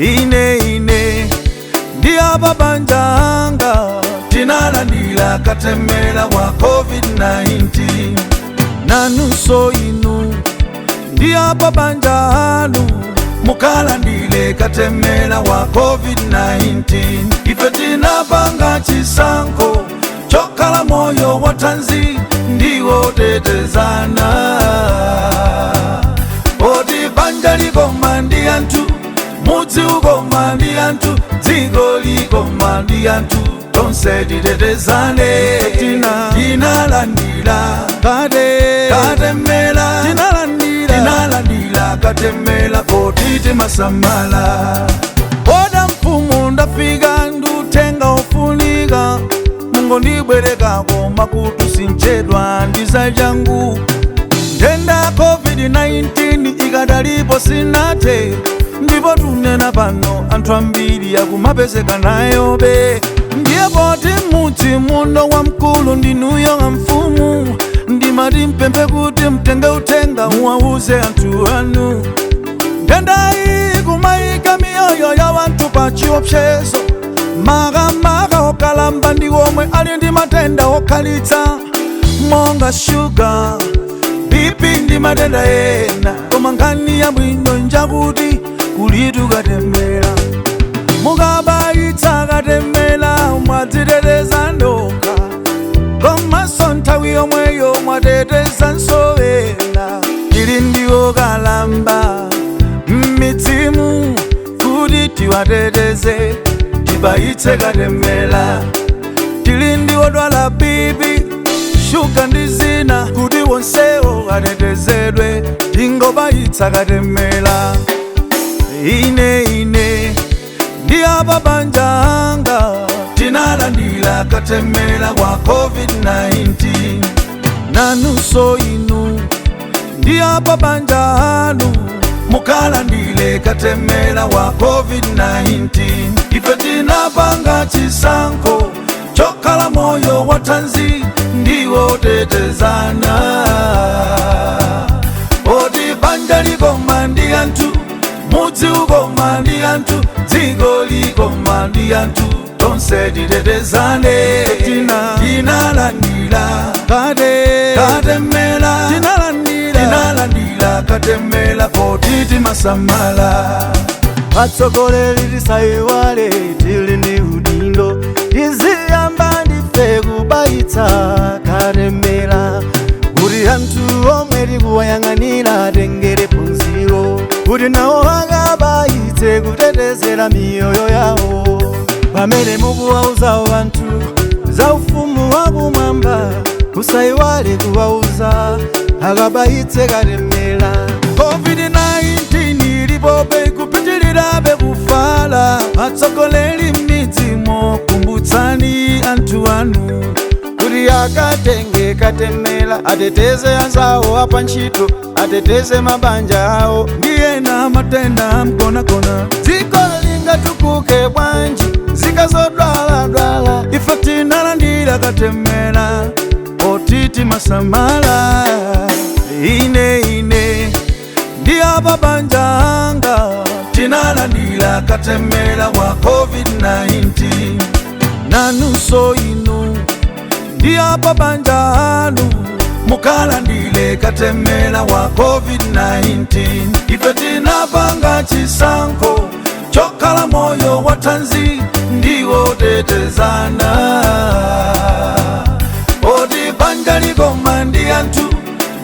ine ndi ababanja tinalandira katemera wa COVID-19 nanunso inu ndi ababanja mukalandire katemera wa COVID-19 ife tinapanga chisankho chokhala moyo wathanzi ndiwo tetezana oti banja likoma ndi anthu mudzi ukoma ndi anthu dziko likoma ndi anthu tonse titetezane tinalandira katemera tinalandira katemera poti timasamala oda mfumu ndafika ndutenga ofunika mungondibwerekako makutu sinchedwa ndizachangu ndenda COVID-19 ikadalipo sinate ndipo tunena pano anthu ambiri akumapezeka nayobe ndiye poti mudzi muno wa mkulu ndinuyo nga mfumu ndimati mpemphe kuti mtenge uthenga muwauze anthu anu ndendayi kumayika miyoyo ya wanthu pa chiopsezo makamaka okalamba ndi omwe ali ndi matenda okhalitsa monga shuga BP ndi matenda ena koma nkhani yabwino njakuti kulitu katemera mukabayitsa katemera mwadziteteza ndokha komanso nthawi yomweyo mwateteza nsowena tili ndiwo kalamba m'midzimu kuti tiwateteze tibayitse katemera tili ndiwo dwala bibi shuga ndi zina kuti wonsewo atetezedwe tingobayitsa katemera ine ndi ababanja tinalandira katemera wa COVID-19 nanunso inu ndi ababanja mukalandire katemera wa COVID-19 ife tinapanga chisankho chokhala moyo wathanzi ndiwo tetezana oti banja likoma ndi anthu mudzi ukoma ndi anthu dziko likoma ndi anthu tonse titetezane tinalandira katemera tinalandira katemera poti timasamala atsogoleri tisayiwale tili ndi udindo tiziyamba ndife kubayitsa katemera kuti anthu omwe tikuwayang'anira atengere phunziro kuti nawo akabayitse kutetezera miyoyo yawo pamene mukuwauzawo anthu za ufumu wakumwamba musayiwale kuwauza akabayitse katemera COVID-19 ilipobe kupitilirabe kufala atsogoleri m'midzimo kumbutsani anthu anu kuti akatenge katemera ateteze anzawo apa ntchito ateteze mabanja awo ndiyena matenda mkonakona dziko lingatukuke bwanji zikazodwaladwala ife tinalandira katemera poti timasamala ine ndi ababanja tinalandira katemera wa COVID-19 nanunso inu ndi ababanja mukalandire katemera wa COVID-19 ife tinapanga chisankho chokhala moyo wathanzi ndiwo tetezana oti banja likoma ndi anthu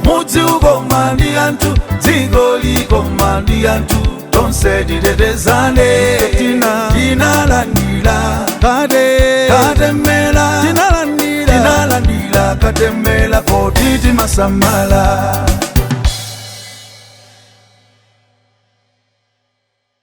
mudzi ukoma ndi anthu dziko likoma ndi anthu tonse titetezane tinalandira katemera tinalandira katemera poti timasamala